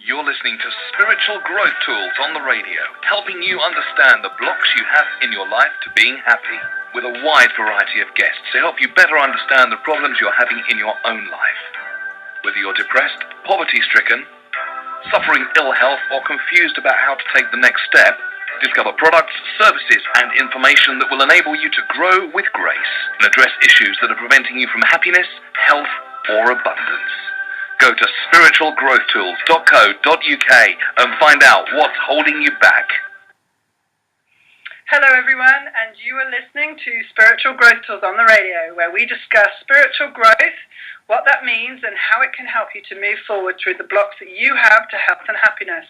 You're listening to Spiritual Growth Tools on the radio, helping you understand the blocks you have in your life to being happy, with a wide variety of guests to help you better understand the problems you're having in your own life. Whether you're depressed, poverty-stricken, suffering ill health, or confused about how to take the next step, discover products, services, and information that will enable you to grow with grace and address issues that are preventing you from happiness, health, or abundance. Go to spiritualgrowthtools.co.uk and find out what's holding you back. Hello everyone, and you are listening to Spiritual Growth Tools on the radio, where we discuss spiritual growth, what that means, and how it can help you to move forward through the blocks that you have to health and happiness.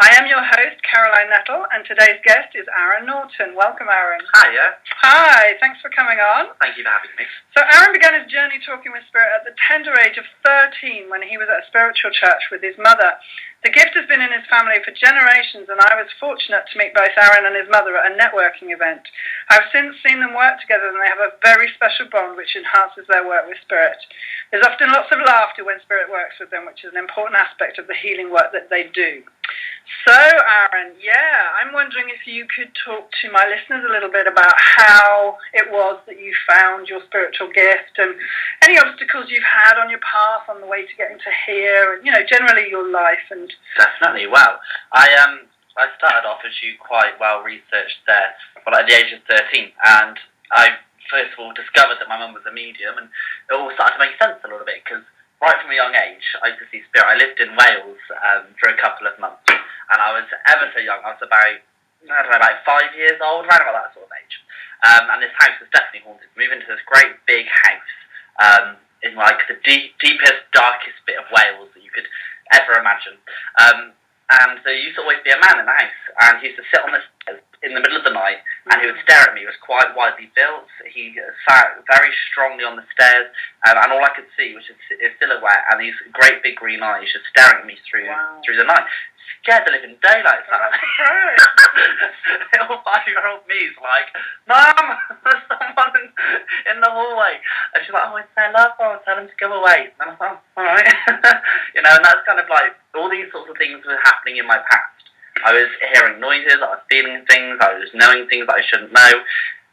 I am your host, Caroline Nettle, and today's guest is Aaron Naughton. Welcome, Aaron. Hiya. Hi, thanks for coming on. Thank you for having me. So Aaron began his journey talking with Spirit at the tender age of 13 when he was at a spiritual church with his mother. The gift has been in his family for generations, and I was fortunate to meet both Aaron and his mother at a networking event. I've since seen them work together, and they have a very special bond which enhances their work with Spirit. There's often lots of laughter when Spirit works with them, which is an important aspect of the healing work that they do. So, Aaron, I'm wondering if you could talk to my listeners a little bit about how it was that you found your spiritual gift and any obstacles you've had on your path on the way to getting to here, and, generally your life. And Definitely. Well, I started off, as you quite well researched there, at the age of 13, and I first of all discovered that my mum was a medium, and it all started to make sense a little bit, because right from a young age, I used to see spirit. I lived in Wales for a couple of months, and I was ever so young. I was about 5 years old, around about that sort of age. And this house was definitely haunted. We moved into this great big house in like the deepest, darkest bit of Wales that you could ever imagine. And there used to always be a man in the house, and he used to sit on the stairs in the middle of the night, and he would stare at me. He was quite widely built. He sat very strongly on the stairs, and all I could see was his silhouette and these great big green eyes just staring at me through the night. Scared the living daylights out of me. Little 5-year-old me is like, "Mum, there's someone in the hallway." And she's like, "Oh, it's their love. I'll tell him to go away." And I'm like, "Oh, all right." And that's kind of like all these sorts of things were happening in my past. I was hearing noises, I was feeling things, I was knowing things that I shouldn't know,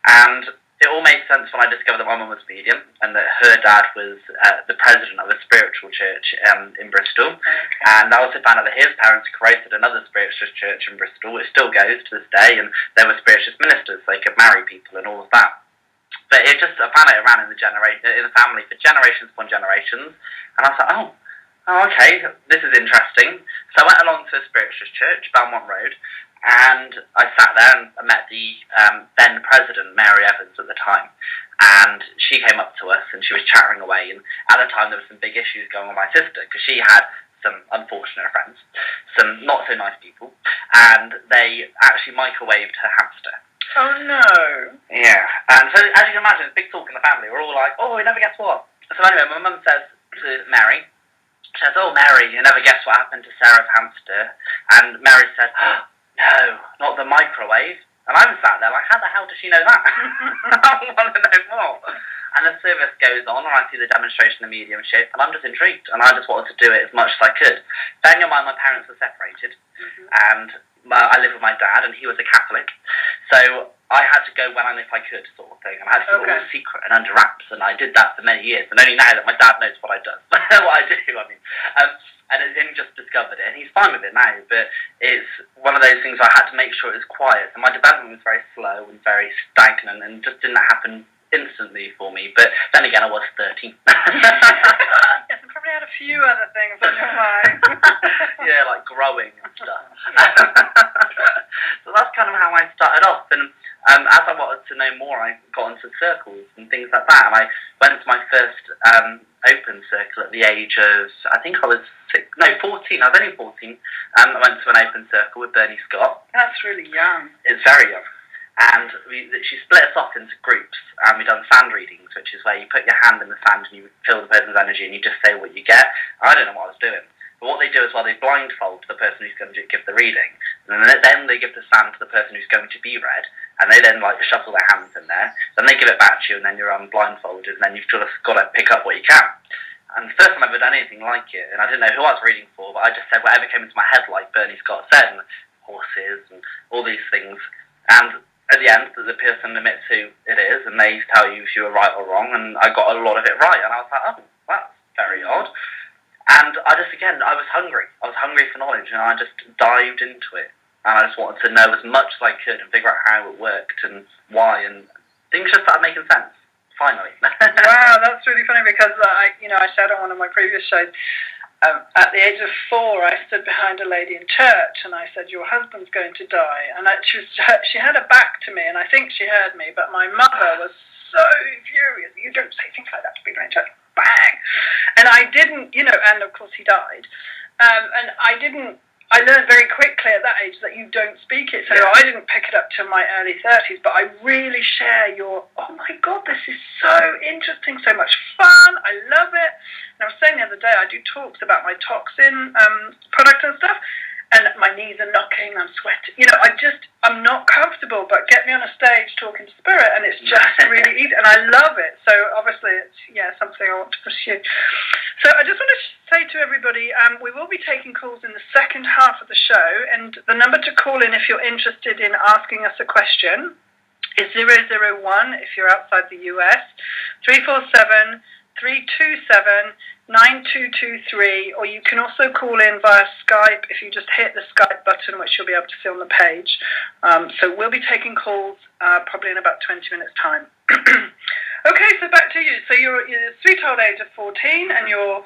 and it all made sense when I discovered that my mum was medium and that her dad was the president of a spiritual church in Bristol. Okay. And I also found out that his parents created another spiritual church in Bristol, which still goes to this day, and they were spiritualist ministers, so they could marry people and all of that. But I found out it ran in the family for generations upon generations, and I was like, oh, okay, this is interesting. So I went along to a spiritualist church, Belmont Road, and I sat there and I met the then president, Mary Evans, at the time. And she came up to us and she was chattering away. And at the time there were some big issues going on with my sister, because she had some unfortunate friends, some not so nice people, and they actually microwaved her hamster. Oh no. Yeah. And so as you can imagine, big talk in the family. We're all like, oh, you never guess what. So anyway, my mum says to Mary, she says, "Oh, Mary, you never guess what happened to Sarah's hamster." And Mary said, "Oh, no, not the microwave." And I'm sat there like, how the hell does she know that? I want to know more. And the service goes on, and I see the demonstration of mediumship, and I'm just intrigued, and I just wanted to do it as much as I could. Bearing in mind, my parents were separated, and I lived with my dad, and he was a Catholic, so I had to go when and if I could, sort of thing, and I had to do it all secret and under wraps, and I did that for many years, and only now that my dad knows what I do, and he just discovered it, and he's fine with it now, but it's one of those things where I had to make sure it was quiet, and my development was very slow and very stagnant, and just didn't happen instantly for me, but then again, I was 13. Yes, and probably had a few other things on your mind. Yeah, like growing and stuff. So that's kind of how I started off, and as I wanted to know more, I got into circles and things like that, and I went to my first open circle at the age of, I think I was 14, I was only 14, I went to an open circle with Bernie Scott. That's really young. It's very young. And she split us off into groups, and we done sand readings, which is where you put your hand in the sand and you feel the person's energy and you just say what you get. I don't know what I was doing. But what they do is, they blindfold the person who's going to give the reading, and then they give the sand to the person who's going to be read, and they then shuffle their hands in there, then they give it back to you, and then you're blindfolded, and then you've just got to pick up what you can. And the first time I've ever done anything like it, and I didn't know who I was reading for, but I just said whatever came into my head, like Bernie Scott said, and horses and all these things. And at the end, the person admits who it is, and they tell you if you were right or wrong, and I got a lot of it right, and I was like, oh, that's very odd. And I was hungry. I was hungry for knowledge, and I just dived into it. And I just wanted to know as much as I could and figure out how it worked and why, and things just started making sense, finally. Wow, that's really funny because I said on one of my previous shows, at the age of 4, I stood behind a lady in church and I said, your husband's going to die. And she had her back to me, and I think she heard me, but my mother was so furious. You don't say things like that to people in church. Bang! And I didn't, and of course he died. And I learned very quickly at that age that you don't speak it. So I didn't pick it up till my early 30s, but I really share oh my God, this is so interesting, so much fun. I love it. And I was saying the other day, I do talks about my toxin product and stuff, and my knees are knocking, I'm sweating. I'm not comfortable, but get me on a stage talking to spirit, and it's just really easy, and I love it. So obviously it's, something I want to pursue. So I just want to say to everybody, we will be taking calls in the second half of the show, and the number to call in if you're interested in asking us a question is 001 if you're outside the US, 347 327 9223, or you can also call in via Skype if you just hit the Skype button, which you'll be able to see on the page. So we'll be taking calls probably in about 20 minutes' time. Okay, so back to you. So you're a sweet-old age of 14, and you're,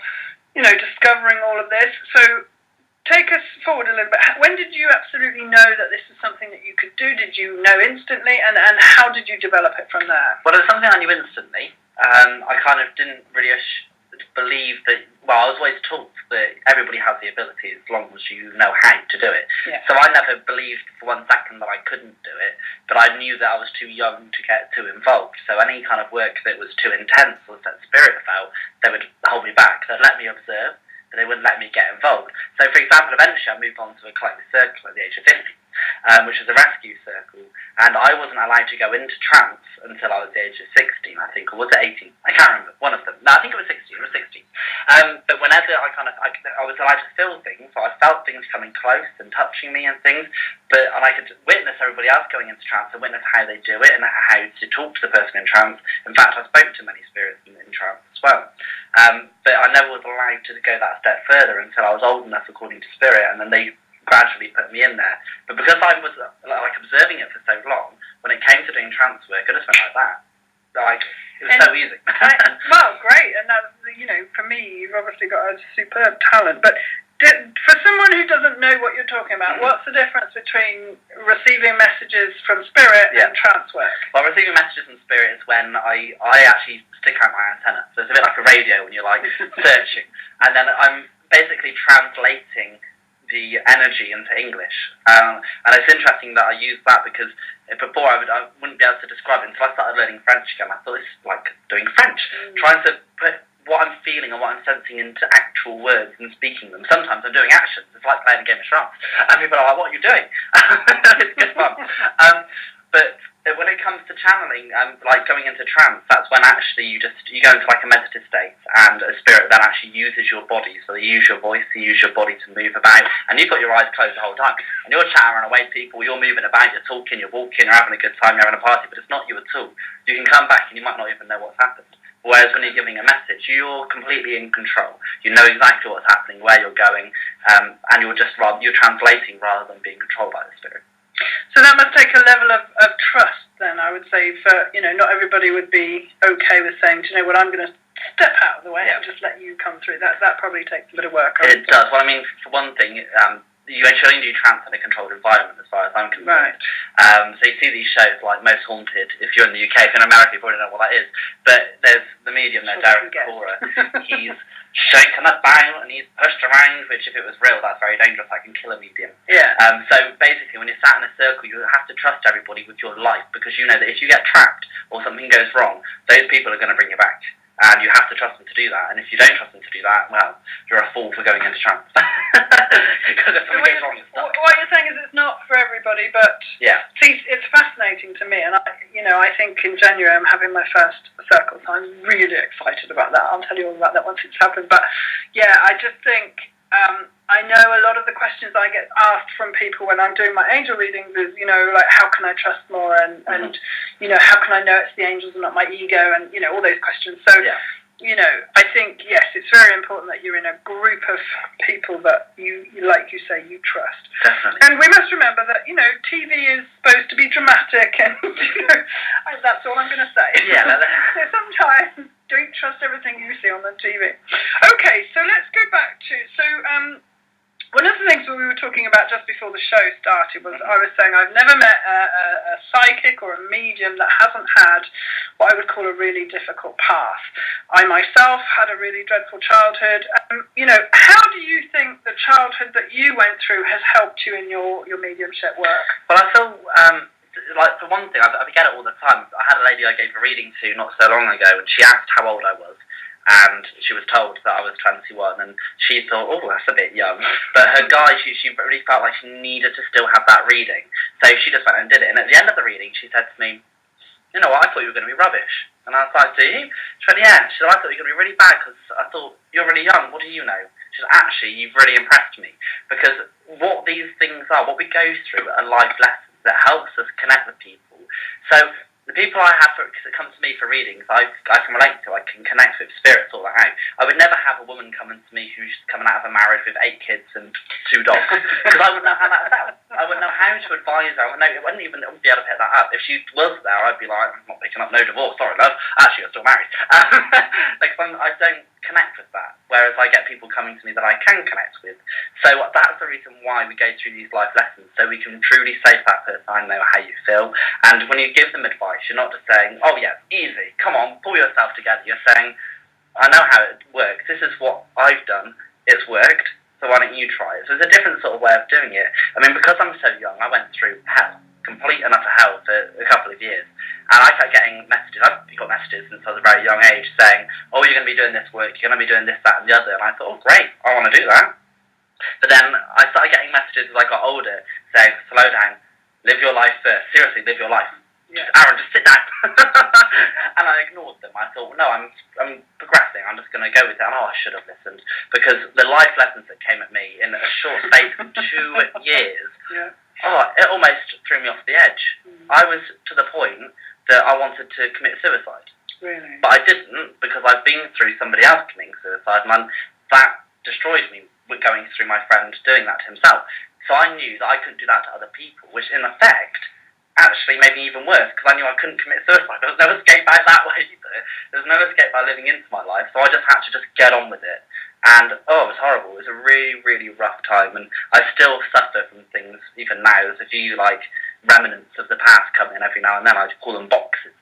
discovering all of this. So take us forward a little bit. When did you absolutely know that this is something that you could do? Did you know instantly, and how did you develop it from there? Well, it was something I knew instantly. I kind of didn't really believe that, I was always taught that everybody has the ability as long as you know how to do it. Yeah. So I never believed for 1 second that I couldn't do it, but I knew that I was too young to get too involved. So any kind of work that was too intense or that spirit felt, they would hold me back. They'd let me observe, but they wouldn't let me get involved. So, for example, eventually I moved on to a collective circle at the age of 50. Which was a rescue circle, and I wasn't allowed to go into trance until I was the age of 16, I think, or was it 18? I can't remember, one of them. No, I think it was 16, but whenever I was allowed to feel things, so I felt things coming close and touching me and things, and I could witness everybody else going into trance and witness how they do it and how to talk to the person in trance. In fact, I spoke to many spirits in trance as well. But I never was allowed to go that step further until I was old enough, according to spirit, and then they gradually put me in there. But because I was observing it for so long, when it came to doing trance work, I just went like that. It was so easy. Well, great. And that, for me, you've obviously got a superb talent. But for someone who doesn't know what you're talking about, what's the difference between receiving messages from spirit and trance work? Well, receiving messages from spirit is when I actually stick out my antenna. So it's a bit like a radio when you're searching. And then I'm basically translating the energy into English, and it's interesting that I use that because before I wouldn't be able to describe it until I started learning French again. I thought it's like doing French, trying to put what I'm feeling and what I'm sensing into actual words and speaking them. Sometimes I'm doing actions. It's like playing a game of charades, and people are like, "What are you doing?" It's good fun. But when it comes to channeling, like going into trance, that's when actually you go into like a meditative state, and a spirit then actually uses your body. So they use your voice, they use your body to move about, and you've got your eyes closed the whole time. And you're chattering away to people, you're moving about, you're talking, you're walking, you're having a good time, you're having a party, but it's not you at all. You can come back and you might not even know what's happened. Whereas when you're giving a message, you're completely in control. You know exactly what's happening, where you're going, and you're translating rather than being controlled by the spirit. So that must take a level of trust then, I would say, for, not everybody would be okay with saying, do you know what, I'm going to step out of the way and just let you come through. That probably takes a bit of work. It does. Well, I mean, for one thing, you actually only do trance in a controlled environment as far as I'm concerned. Right. So you see these shows like Most Haunted, if you're in the UK. If you're in America, you probably don't know what that is. But there's the medium there, Derek Cora. He's shaken about and he's pushed around, which if it was real, that's very dangerous. That can kill a medium. Yeah. So basically, when you're sat in a circle, you have to trust everybody with your life, because you know that if you get trapped or something goes wrong, those people are going to bring you back. And you have to trust them to do that. And if you don't trust them to do that, well, you're a fool for going into trance. Because if something goes wrong, you're stuck. What you're saying is it's not for everybody, but see, it's fascinating to me. And I think in January I'm having my first circle I'm really excited about that. I'll tell you all about that once it's happened. But yeah, I just think I know a lot of the questions I get asked from people when I'm doing my angel readings is, like, how can I trust more, and how can I know it's the angels and not my ego, and all those questions. So I think, yes, it's very important that you're in a group of people that you like you say, you trust. Definitely. And we must remember that, TV is supposed to be dramatic, and, that's all I'm going to say. Yeah. So sometimes don't trust everything you see on the TV. Okay, so let's go back to, one of the things we were talking about just before the show started was I was saying I've never met a psychic or a medium that hasn't had what I would call a really difficult path. I myself had a really dreadful childhood. How do you think the childhood that you went through has helped you in your mediumship work? Well, I feel like, for one thing, I get it all the time. I had a lady I gave a reading to not so long ago, and she asked how old I was. And she was told that I was 21, and she thought, oh, that's a bit young. But her guy, she really felt like she needed to still have that reading. So she just went and did it. And at the end of the reading, she said to me, you know what, I thought you were going to be rubbish. And I was like, do you? She went, yeah. She said, I thought you were going to be really bad because I thought, you're really young. What do you know? She said, actually, you've really impressed me. Because what these things are, what we go through are life lessons that helps us connect with people. So the people I have that come to me for readings, I can relate to, I can connect with, spirits, all that out. I would never have a woman coming to me who's coming out of a marriage with 8 kids and 2 dogs, because I wouldn't know how that felt. I wouldn't know how to advise her. I wouldn't be able to pick that up. If she was there, I'd be like, I'm not picking up no divorce, sorry love, actually you're still married. I don't connect with that, whereas I get people coming to me that I can connect with. So that's the reason why we go through these life lessons, so we can truly say to that person, I know how you feel. And when you give them advice, you're not just saying, oh yeah, easy, come on, pull yourself together. You're saying, I know how it works, this is what I've done, it's worked, so why don't you try it? So it's a different sort of way of doing it. I mean, because I'm so young, I went through hell, complete and utter hell for a couple of years. And I kept getting messages, I've got messages since I was a very young age saying, oh, you're going to be doing this work, you're going to be doing this, that and the other. And I thought, oh great, I want to do that. But then I started getting messages as I got older saying, slow down, live your life first, seriously, live your life. Yeah. Aaron, just sit down. And I ignored them. I thought, no, I'm progressing, I'm just going to go with it. And I should have listened, because the life lessons that came at me in a short space of 2 years, it almost threw me off the edge. I was to the point that I wanted to commit suicide. Really? But I didn't, because I've been through somebody else committing suicide, and that destroyed me with going through my friend doing that to himself. So I knew that I couldn't do that to other people, which in effect actually made me even worse, because I knew I couldn't commit suicide. There was no escape out that way either. There was no escape by living into my life, so I just had to just get on with it. And, it was horrible. It was a really, really rough time, and I still suffer from things even now. There's a few, remnants of the past come in every now and then. I call them boxes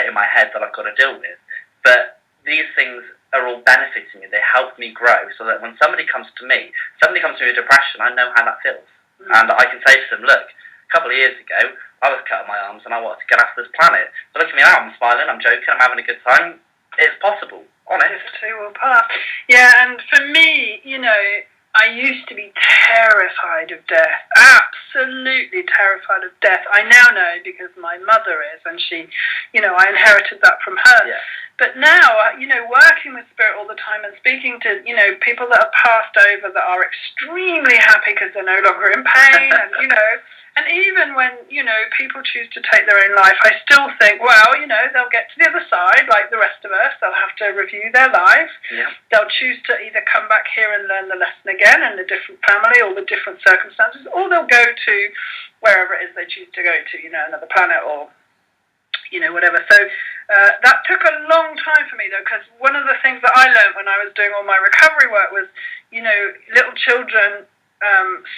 in my head that I've got to deal with. But these things are all benefiting me. They help me grow, so that when somebody comes to me with depression, I know how that feels. And I can say to them, look, a couple of years ago, I was cutting my arms and I wanted to get off this planet. But look at me now, I'm smiling, I'm joking, I'm having a good time. It's possible. Honest. This too will pass. Yeah, and for me, I used to be terrified of death. Absolutely terrified of death. I now know because my mother is, and she, I inherited that from her. Yeah. But now, working with spirit all the time and speaking to, people that have passed over that are extremely happy because they're no longer in pain, and, and even when, people choose to take their own life, I still think, well, they'll get to the other side like the rest of us. They'll have to review their life. Yeah. They'll choose to either come back here and learn the lesson again in a different family or the different circumstances, or they'll go to wherever it is they choose to go to, another planet or, whatever. So that took a long time for me, though, because one of the things that I learned when I was doing all my recovery work was, little children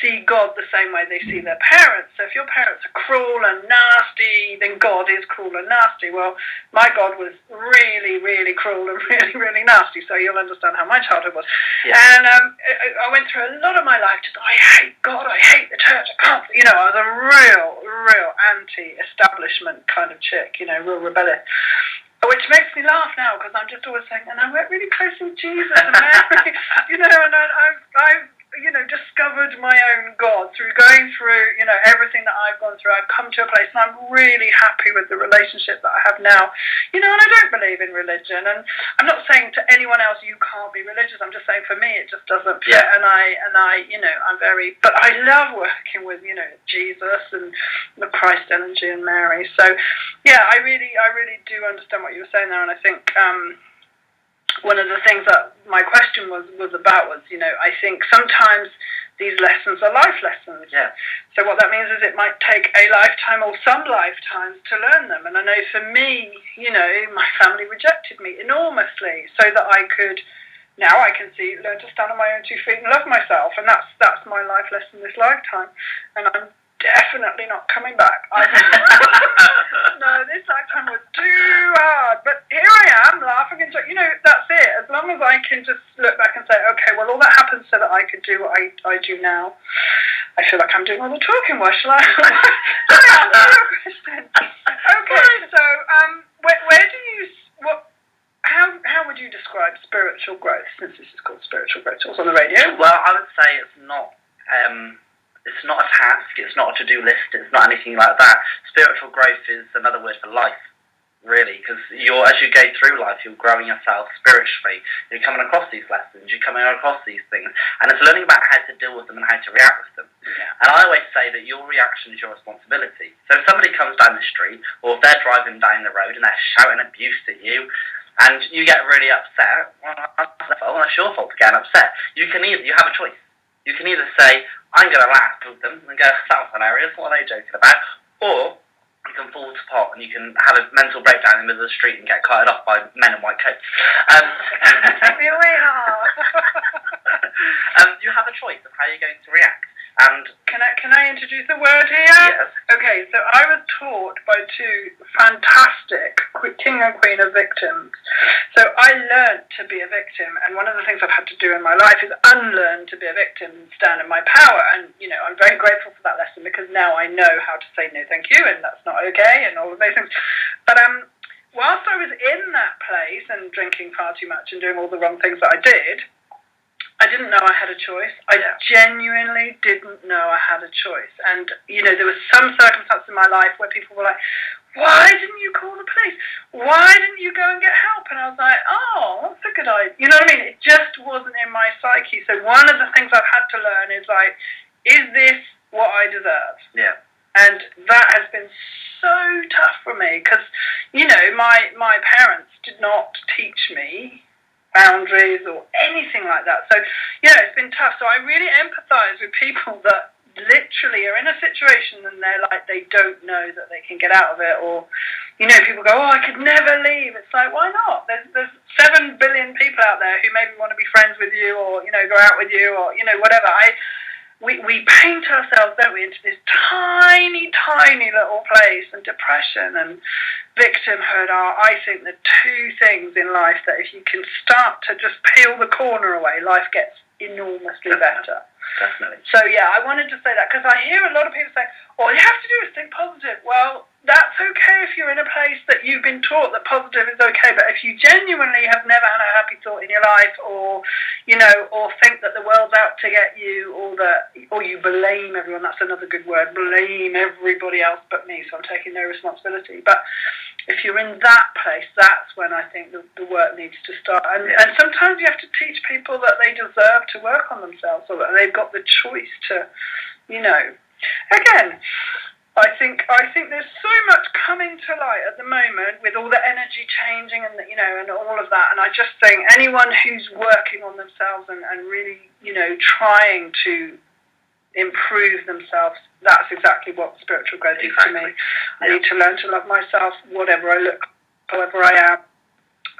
see God the same way they see their parents. So if your parents are cruel and nasty, then God is cruel and nasty. Well, my God was really, really cruel and really, really nasty, so you'll understand how my childhood was. Yeah. And I went through a lot of my life just, I hate God, I hate the church, I can't, I was a real anti-establishment kind of chick, real rebellious. Which makes me laugh now, because I'm just always saying, and I work really close with Jesus and Mary, and I've discovered my own God through going through, everything that I've gone through. I've come to a place and I'm really happy with the relationship that I have now. And I don't believe in religion. And I'm not saying to anyone else you can't be religious. I'm just saying for me it just doesn't fit. Yeah. And I'm very, but I love working with, Jesus and the Christ energy and Mary. So yeah, I really do understand what you were saying there. And I think one of the things that my question was about was, I think sometimes these lessons are life lessons. Yeah. So what that means is it might take a lifetime or some lifetimes to learn them. And I know for me, my family rejected me enormously so that I could, now I can learn to stand on my own 2 feet and love myself. And that's my life lesson this lifetime. And I'm definitely not coming back. No, this lifetime was too hard. But here I am, laughing and joking. That's it. As long as I can just look back and say, okay, well, all that happened so that I could do what I do now. I feel like I'm doing all the talking. Why shall I? Okay, so where do you how would you describe spiritual growth, since this is called Spiritual Growth Tools on the radio? Well, I would say it's not a task, it's not a to-do list, it's not anything like that. Spiritual growth is another word for life, really, because as you go through life, you're growing yourself spiritually. You're coming across these lessons, you're coming across these things, and it's learning about how to deal with them and how to react with them. Yeah. And I always say that your reaction is your responsibility. So if somebody comes down the street, or if they're driving down the road and they're shouting abuse at you, and you get really upset, well, that's your fault for getting upset. You have a choice. You can either say, I'm going to laugh with them and go, that was hilarious, what are they joking about? Or you can fall to pot and you can have a mental breakdown in the middle of the street and get carted off by men in white coats. You have a choice of how you're going to react. And can I introduce a word here? Yes. Okay, so I was taught by 2 fantastic king and queen of victims. So I learned to be a victim, and one of the things I've had to do in my life is unlearn to be a victim and stand in my power. And I'm very grateful for that lesson, because now I know how to say no, thank you, and that's not okay, and all of those things. But whilst I was in that place and drinking far too much and doing all the wrong things that I did, I didn't know I had a choice. I genuinely didn't know I had a choice. And, there were some circumstances in my life where people were like, why didn't you call the police? Why didn't you go and get help? And I was like, oh, that's a good idea. You know what I mean? It just wasn't in my psyche. So one of the things I've had to learn is is this what I deserve? yeah. And that has been so tough for me because, my parents did not teach me boundaries or anything like that. So, it's been tough. So I really empathise with people that literally are in a situation and they're like, they don't know that they can get out of it, or, people go, oh, I could never leave. It's like, why not? There's 7 billion people out there who maybe want to be friends with you, or, go out with you, or, whatever. We paint ourselves, don't we, into this tiny, tiny little place, and depression and victimhood are, I think, the 2 things in life that if you can start to just peel the corner away, life gets enormously better. Definitely. So, I wanted to say that, because I hear a lot of people say, all you have to do is think positive. Well, that's okay if you're in a place that you've been taught that positive is okay, but if you genuinely have never had a happy thought in your life, or, or think that the world's out to get you, or you blame everyone, that's another good word, blame everybody else but me, so I'm taking no responsibility. But if you're in that place, that's when I think the work needs to start. And sometimes you have to teach people that they deserve to work on themselves, or that they've got the choice to, Again, I think there's so much coming to light at the moment with all the energy changing and, and all of that. And I just think anyone who's working on themselves and really, trying to improve themselves, that's exactly what spiritual growth is to me. I need to learn to love myself, whatever I look, however I am,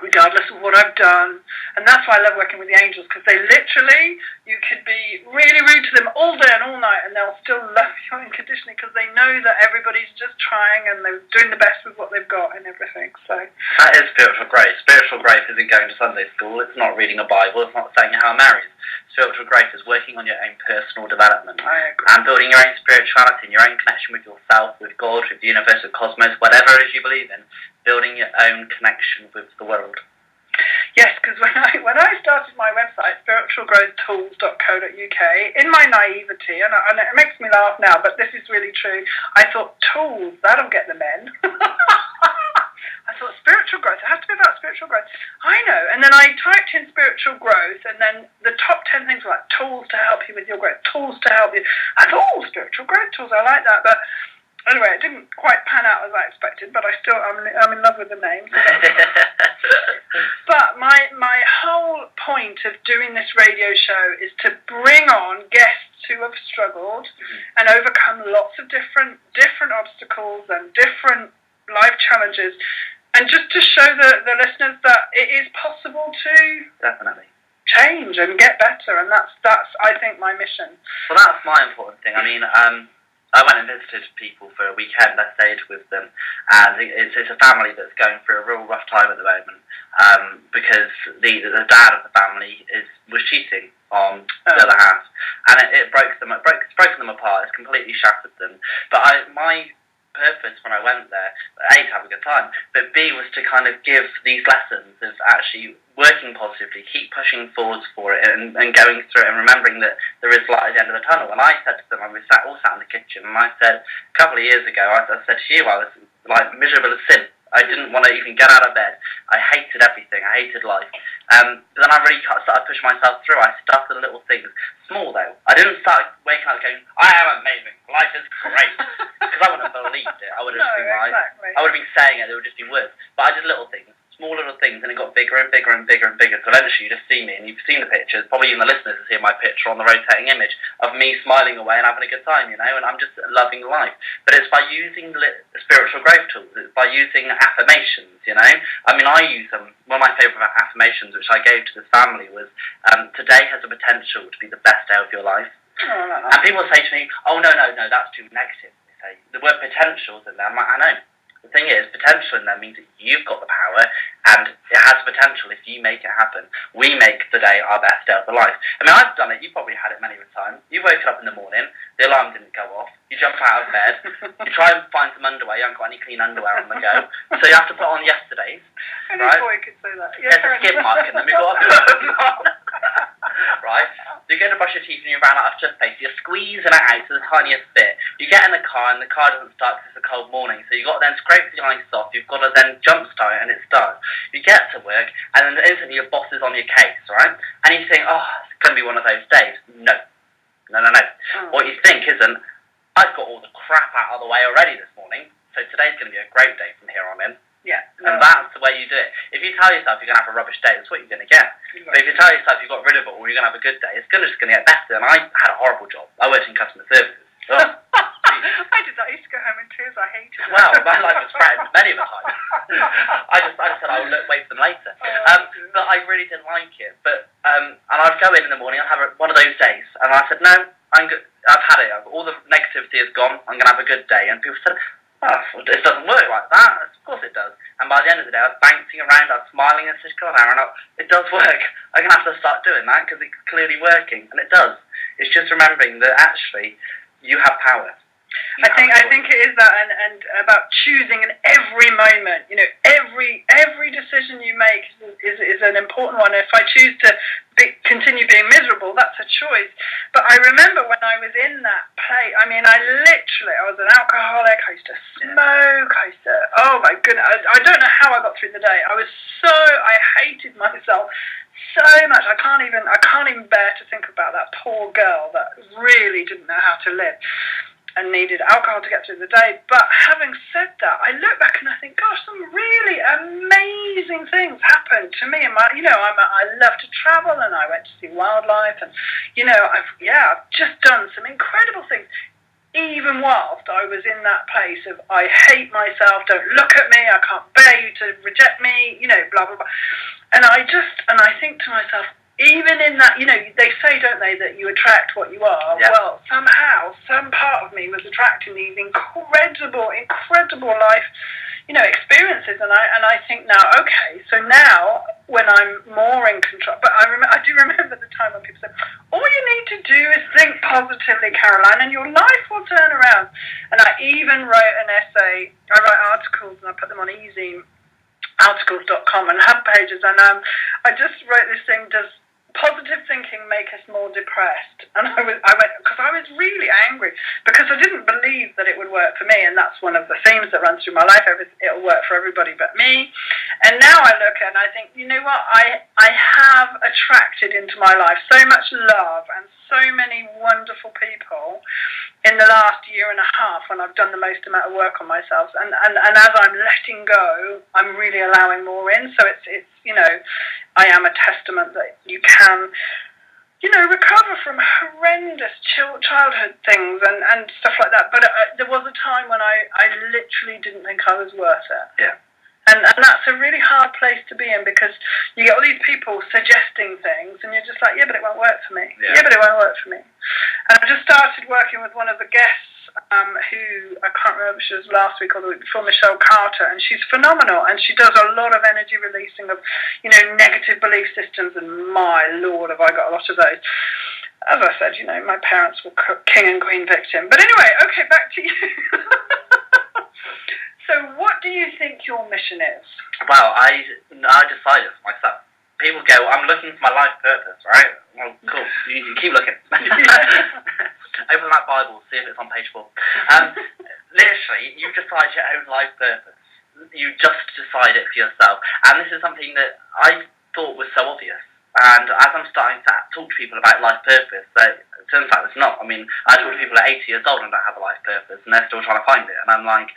regardless of what I've done. And that's why I love working with the angels, because they literally, you could be really rude to them all day and all night and they'll still love you unconditionally, because they know that everybody's just trying and they're doing the best with what they've got and everything. So that is spiritual growth. Spiritual growth isn't going to Sunday school, it's not reading a Bible, it's not saying how married. Spiritual growth is working on your own personal development and building your own spirituality and your own connection with yourself, with God, with the universe, with cosmos, whatever it is you believe in, building your own connection with the world. Yes, because when I started my website, spiritualgrowthtools.co.uk, in my naivety, and it makes me laugh now, but this is really true, I thought, tools, that'll get the men. I thought, spiritual growth, it has to be about spiritual growth. I know. And then I typed in spiritual growth, and then the top 10 things were like, tools to help you with your growth, tools to help you. I thought, oh, spiritual growth tools, I like that. But anyway, it didn't quite pan out as I expected, but I'm in love with the name. So but my whole point of doing this radio show is to bring on guests who have struggled and overcome lots of different obstacles and different life challenges, and just to show the listeners that it is possible to definitely change and get better, and that's I think my mission. Well, that's my important thing. I mean, I went and visited people for a weekend. I stayed with them, and it's a family that's going through a real rough time at the moment because the dad of the family was cheating on the other half, and it's broken them apart. It's completely shattered them. But my purpose when I went there, A, to have a good time, but B, was to kind of give these lessons of actually working positively, keep pushing forwards for it, and going through it, and remembering that there is light at the end of the tunnel. And I said to them, we all sat in the kitchen, and I said, a couple of years ago, I said to you, I was like miserable as sin. I didn't want to even get out of bed. I hated everything. I hated life. But then I really started pushing myself through. I started little things. Small, though. I didn't start waking up going, I am amazing. Life is great. Because I wouldn't have believed it. I would have been like, exactly. I would have been saying it. They would just be words. But I did little things. Small little things, and it got bigger and bigger and bigger and bigger. So eventually you just see me, and you've seen the pictures, probably even the listeners have seen my picture on the rotating image of me smiling away and having a good time, and I'm just loving life. But it's by using spiritual growth tools, it's by using affirmations, I mean, I use them. One of my favourite affirmations, which I gave to this family, was, today has the potential to be the best day of your life. Oh, and people say to me, oh, no, that's too negative. They say, the word potential's in there. I'm like, I know. The thing is, potential in there means that you've got the power, and it has potential if you make it happen. We make the day our best day of the life. I mean, I've done it. You've probably had it many a time. You've woken up in the morning, the alarm didn't go off, you jump out of bed, you try and find some underwear, you haven't got any clean underwear on the go, so you have to put on yesterday's. Any right? boy could say that. There's a skip mark in them, you've got to put on. Right? You're going to brush your teeth and you ran out of toothpaste. You're squeezing it out to the tiniest bit. You get in the car and the car doesn't start because it's a cold morning. So you've got to then scrape the ice off. You've got to then jump start it and it starts. You get to work and then instantly your boss is on your case, right? And you think, oh, it's going to be one of those days. No. What you think isn't, I've got all the crap out of the way already this morning. So today's going to be a great day from here on in. Yeah. And that's the way you do it. If you tell yourself you're going to have a rubbish day, that's what you're going to get. Exactly. But if you tell yourself you've got rid of it or you're going to have a good day, it's just going to get better. And I had a horrible job. I worked in customer services. Oh, I did that. I used to go home in tears. I hated it. Well, my life was threatened many of the time. I just said I would wait for them later. But I really didn't like it. But and I'd go in the morning, I'd have one of those days. And I said, no, I'm good. I've had it. All the negativity is gone. I'm going to have a good day. And people said, oh, it doesn't work like that. Of course it does. And by the end of the day, I was bouncing around, I was smiling, and I said, God, Aaron, it does work. I'm going to have to start doing that because it's clearly working. And it does. It's just remembering that actually you have power. I think it is that, and about choosing in every moment. Every decision you make is an important one. If I choose to continue being miserable, that's a choice. But I remember when I was in that place. I mean, I was an alcoholic. I used to smoke. Oh my goodness, I don't know how I got through the day. I hated myself so much. I can't even bear to think about that poor girl that really didn't know how to live and needed alcohol to get through the day. But having said that, I look back and I think, gosh, some really amazing things happened to me. And I love to travel, and I went to see wildlife, and I've just done some incredible things. Even whilst I was in that place of I hate myself, don't look at me, I can't bear you to reject me, blah blah blah. And I think to myself, even in that, they say, don't they, that you attract what you are. Yeah. Well, somehow, some part of me was attracting these incredible life, experiences. And I think now, okay, so now when I'm more in control, but I do remember the time when people said, all you need to do is think positively, Caroline, and your life will turn around. And I even wrote an essay. I write articles and I put them on e-zine articles.com and hub pages, and I just wrote this thing, does positive thinking make us more depressed? And I went, because I was really angry, because I didn't believe that it would work for me, and that's one of the themes that runs through my life, it'll work for everybody but me. And now I look and I think, you know what, I have attracted into my life so much love and so many wonderful people in the last year and a half when I've done the most amount of work on myself, and as I'm letting go, I'm really allowing more in. So it's you know, I am a testament that you can, you know, recover from horrendous childhood things and stuff like that. But there was a time when I literally didn't think I was worth it. Yeah. And that's a really hard place to be in, because you get all these people suggesting things and you're just like, yeah, but it won't work for me. Yeah, but it won't work for me. And I just started working with one of the guests who, I can't remember if she was last week or the week before, Michelle Carter, and she's phenomenal, and she does a lot of energy releasing of, you know, negative belief systems, and my Lord, have I got a lot of those. As I said, you know, my parents were king and queen victim. But anyway, okay, back to you. So what do you think your mission is? Well, I decided for myself. People go, I'm looking for my life purpose, right? Well, cool. You keep looking. Open that Bible, see if it's on page 4. Literally, you decide your own life purpose. You just decide it for yourself. And this is something that I thought was so obvious. And as I'm starting to talk to people about life purpose, it turns out it's not. I mean, I talk to people at 80 years old and don't have a life purpose, and they're still trying to find it. And I'm like,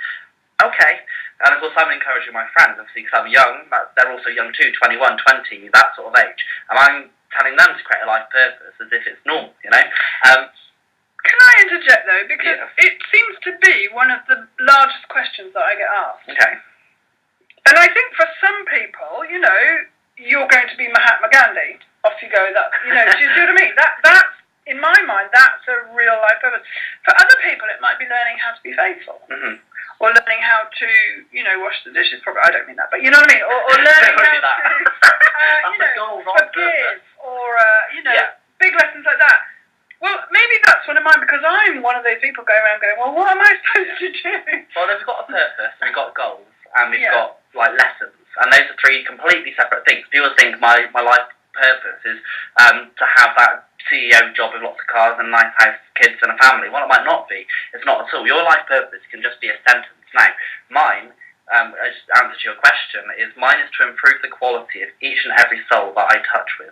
okay. And of course, I'm encouraging my friends, obviously, because I'm young, but they're also young too, 21, 20, that sort of age. And I'm telling them to create a life purpose as if it's normal, you know? Can I interject, though? Because it seems to be one of the largest questions that I get asked. Okay. And I think for some people, you know, you're going to be Mahatma Gandhi. Off you go. That, you know, do you see what I mean? That's, in my mind, that's a real life purpose. For other people, it might be learning how to be faithful. Mm-hmm. Or learning how to, you know, wash the dishes. Probably, I don't mean that, but you know what I mean. Or learning how to, you know, forgive, or you know, big lessons like that. Well, maybe that's one of mine, because I'm one of those people going around going, well, what am I supposed to do? Well, we've got a purpose, we've got goals, and we've got like lessons, and those are 3 completely separate things. People think my life purpose is to have that CEO job with lots of cars and a nice house, kids and a family. Well, it might not be. It's not at all. Your life purpose can just be a sentence. Now, mine, as answer to your question, is mine is to improve the quality of each and every soul that I touch with.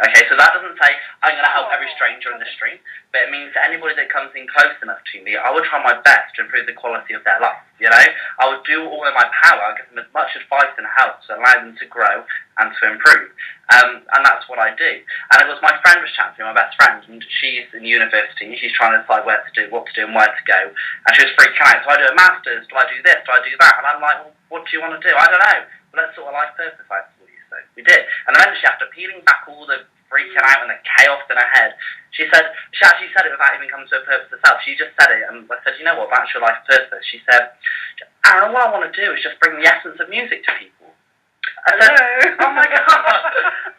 Okay, so that doesn't say I'm going to help every stranger in the street, but it means that anybody that comes in close enough to me, I will try my best to improve the quality of their life, you know? I will do all in my power, give them as much advice and help to allow them to grow and to improve. And that's what I do. And it was my friend was chatting to me, my best friend, and she's in university, she's trying to decide what to do and where to go, and she was freaking out. Do I do a master's? Do I do this? Do I do that? And I'm like, well, what do you want to do? I don't know. Well, let's sort of life purpose out for you. So we did. And eventually, after peeling back all the freaking out and the chaos in her head, she actually said it without even coming to a purpose herself. She just said it, and I said, you know what, that's your life purpose. She said, Aaron, what I want to do is just bring the essence of music to people. I said, oh my God,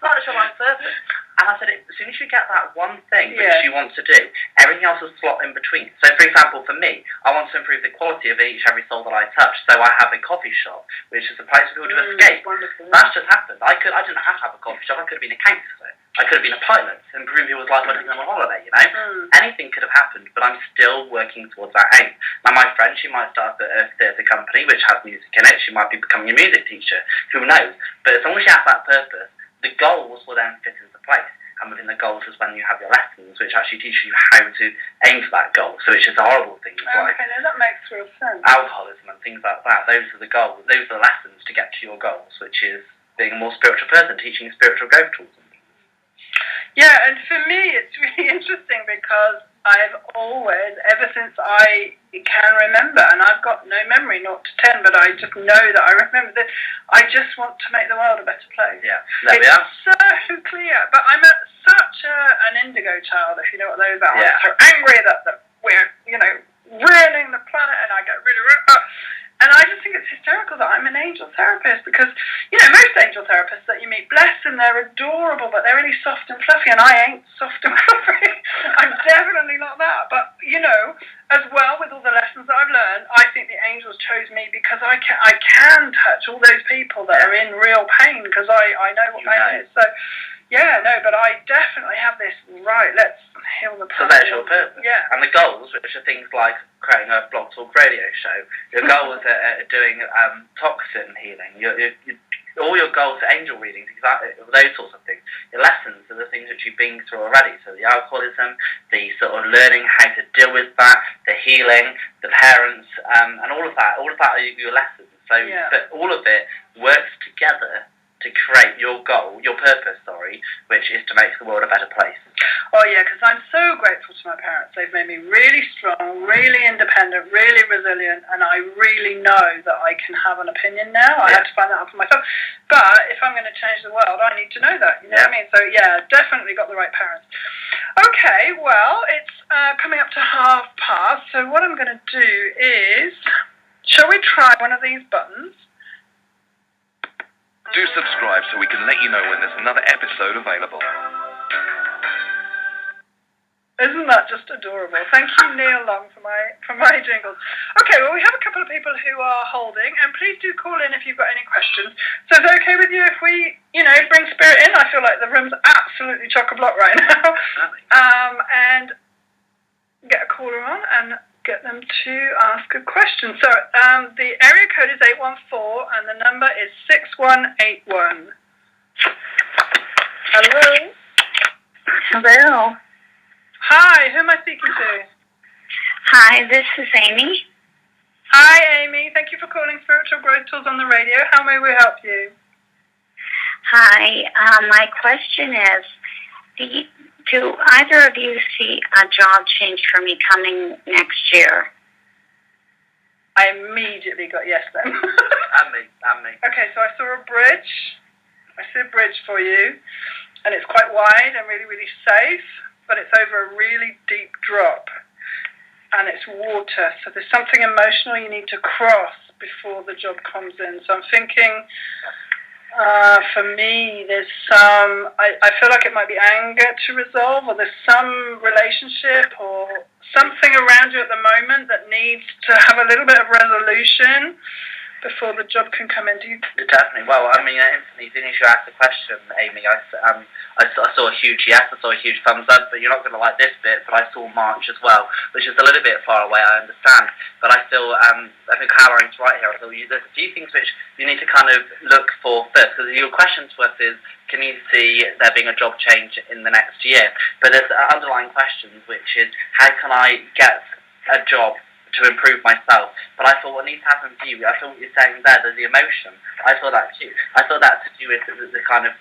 that's your life purpose. And I said, as soon as you get that one thing which you want to do, everything else will slot in between. So, for example, for me, I want to improve the quality of every soul that I touch. So I have a coffee shop, which is a place for people to escape. Wonderful. That's just happened. I didn't have to have a coffee shop. I could have been a counsellor. I could have been a pilot, improving people's life by taking them on holiday, you know? Anything could have happened, but I'm still working towards that aim. Now, my friend, she might start a theatre company which has music in it. She might be becoming a music teacher. Who knows? But as long as she has that purpose, the goals will then fit into place. And within the goals is when you have your lessons, which actually teach you how to aim for that goal. So it's just horrible things like that makes real sense. Alcoholism and things like that. Those are the goals. Those are the lessons to get to your goals, which is being a more spiritual person, teaching spiritual growth tools. Yeah, and for me, it's really interesting because I've always, ever since I can remember, and I've got no memory, 0 to 10, but I just know that I remember that I just want to make the world a better place. Yeah, there we are. So clear. But I'm such an indigo child, if you know what those are. Yeah. I'm so angry that we're, you know, ruining the planet, and I get rid of it. And I just think it's hysterical that I'm an angel therapist, because, you know, most angel therapists that you meet, bless them, they're adorable, but they're really soft and fluffy, and I ain't soft and fluffy. I'm definitely not that. But, as well, with all the lessons that I've learned, I think the angels chose me because I can touch all those people that are in real pain, because I know what pain is. So, but I definitely have this, right, let's heal the problem. So that's your purpose. Yeah. And the goals, which are things like creating a blog talk radio show, your goals are doing toxin healing, all your goals are angel readings, exactly, those sorts of things. Your lessons are the things that you've been through already. So the alcoholism, the sort of learning how to deal with that, the healing, the parents, and all of that are your lessons. So but all of it works together to create your goal, your purpose, which is to make the world a better place. Oh yeah, because I'm so grateful to my parents. They've made me really strong, really independent, really resilient, and I really know that I can have an opinion now. I had to find that out for myself. But if I'm going to change the world, I need to know that. You know what I mean? So yeah, definitely got the right parents. Okay, well, it's coming up to past. So what I'm going to do is, shall we try one of these buttons? Do subscribe so we can let you know when there's another episode available. Isn't that just adorable? Thank you, Neil Long, for my jingles. Okay, well, we have a couple of people who are holding, and please do call in if you've got any questions. So is it okay with you if we, bring Spirit in? I feel like the room's absolutely chock-a-block right now. And get a caller on and get them to ask a question. So the area code is 814 and the number is 6181. Hello? Hello. Hi, who am I speaking to? Hi, this is Amy. Hi, Amy. Thank you for calling Spiritual Growth Tools on the radio. How may we help you? Hi, my question is, do either of you see a job change for me coming next year? I immediately got yes then. And me. Okay, so I saw a bridge. I see a bridge for you, and it's quite wide and really, really safe, but it's over a really deep drop, and it's water, so there's something emotional you need to cross before the job comes in. So I'm thinking, for me, there's I feel like it might be anger to resolve, or there's some relationship or something around you at the moment that needs to have a little bit of resolution before the job can come in. Do you? Definitely. Well, I mean, instantly, as soon as you asked the question, Amy, I saw a huge yes, I saw a huge thumbs up, but you're not going to like this bit, but I saw March as well, which is a little bit far away, I understand, but I still, I think Caroline's right here. I feel there's a few things which you need to kind of look for first, because your question to us is, can you see there being a job change in the next year? But there's underlying questions, which is, how can I get a job to improve myself? But I thought what needs to happen for you, I thought what you're saying there's the emotion. I saw that too. I thought that to do with the kind of,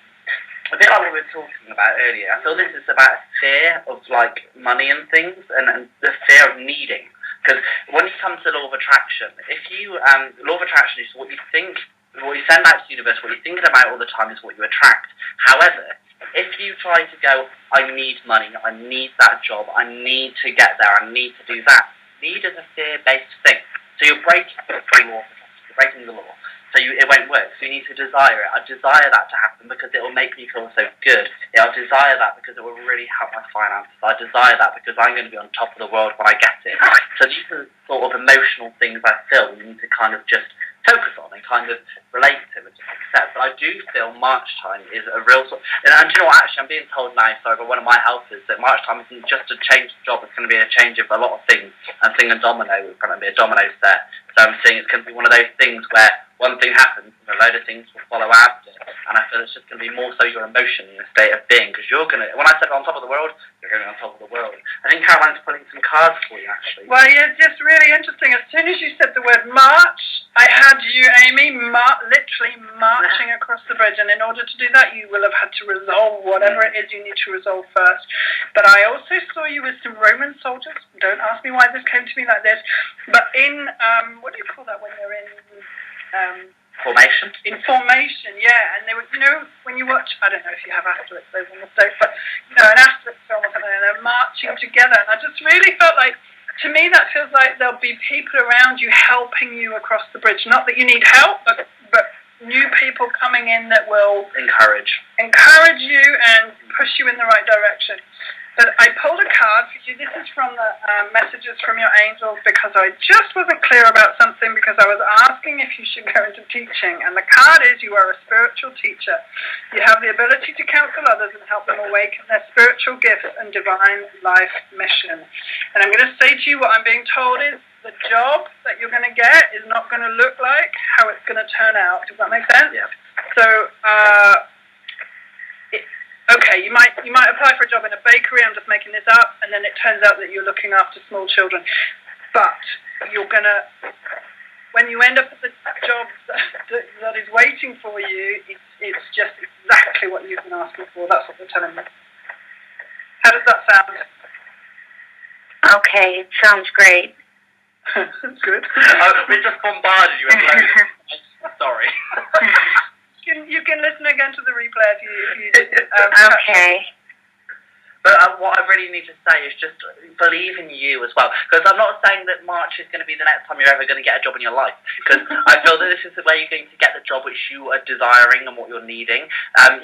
a bit like what we were talking about earlier. I feel this is about fear of like money and things, and the fear of needing. Because when it comes to law of attraction, if you, law of attraction is what you think, what you send out to the universe, what you're thinking about all the time is what you attract. However, if you try to go, I need money, I need that job, I need to get there, I need to do that, need is a fear-based thing. So you're breaking the law. You're breaking the law. So it won't work. So you need to desire it. I desire that to happen because it will make me feel so good. I desire that because it will really help my finances. I desire that because I'm going to be on top of the world when I get it. So these are sort of emotional things I feel you need to kind of just focus on and kind of relate to and just accept. But I do feel March time is a real sort of, and you know what, actually I'm being told now, sorry, by one of my helpers, that March time isn't just a change of job, it's going to be a change of a lot of things. I'm seeing a domino, it's going to be a domino set. So I'm seeing it's going to be one of those things where one thing happens and a load of things will follow after. And I feel it's just going to be more so your emotion and your state of being, because you're going to, when I said on top of the world, you're going on top of the world. I think Caroline's pulling some cards for you, actually. Well, yeah, it's just really interesting. As soon as you said the word March, I had you, Amy, literally marching across the bridge. And in order to do that, you will have had to resolve whatever it is you need to resolve first. But I also saw you with some Roman soldiers. Don't ask me why this came to me like this. But in, what do you call that when they're in... formation? In formation, yeah. And they were, when you watch, I don't know if you have Asterix over on the stove, but, an Asterix film or something, and they're marching together. And I just really felt like, to me, that feels like there'll be people around you helping you across the bridge. Not that you need help, but new people coming in that will encourage you and push you in the right direction. But I pulled a card for you. This is from the messages from your angels because I just wasn't clear about something because I was asking if you should go into teaching. And the card is you are a spiritual teacher. You have the ability to counsel others and help them awaken their spiritual gifts and divine life mission. And I'm going to say to you what I'm being told is the job that you're going to get is not going to look like how it's going to turn out. Does that make sense? Yeah. So, okay, you might apply for a job in a bakery, I'm just making this up, and then it turns out that you're looking after small children. But you're going to, when you end up at the job that is waiting for you, it's just exactly what you've been asking for. That's what they're telling me. How does that sound? Okay, it sounds great. That's good. We just bombarded you with loads. Sorry. You can listen again to the replay if you did. Okay. But what I really need to say is just believe in you as well. Because I'm not saying that March is going to be the next time you're ever going to get a job in your life. Because I feel that this is the way you're going to get the job which you are desiring and what you're needing.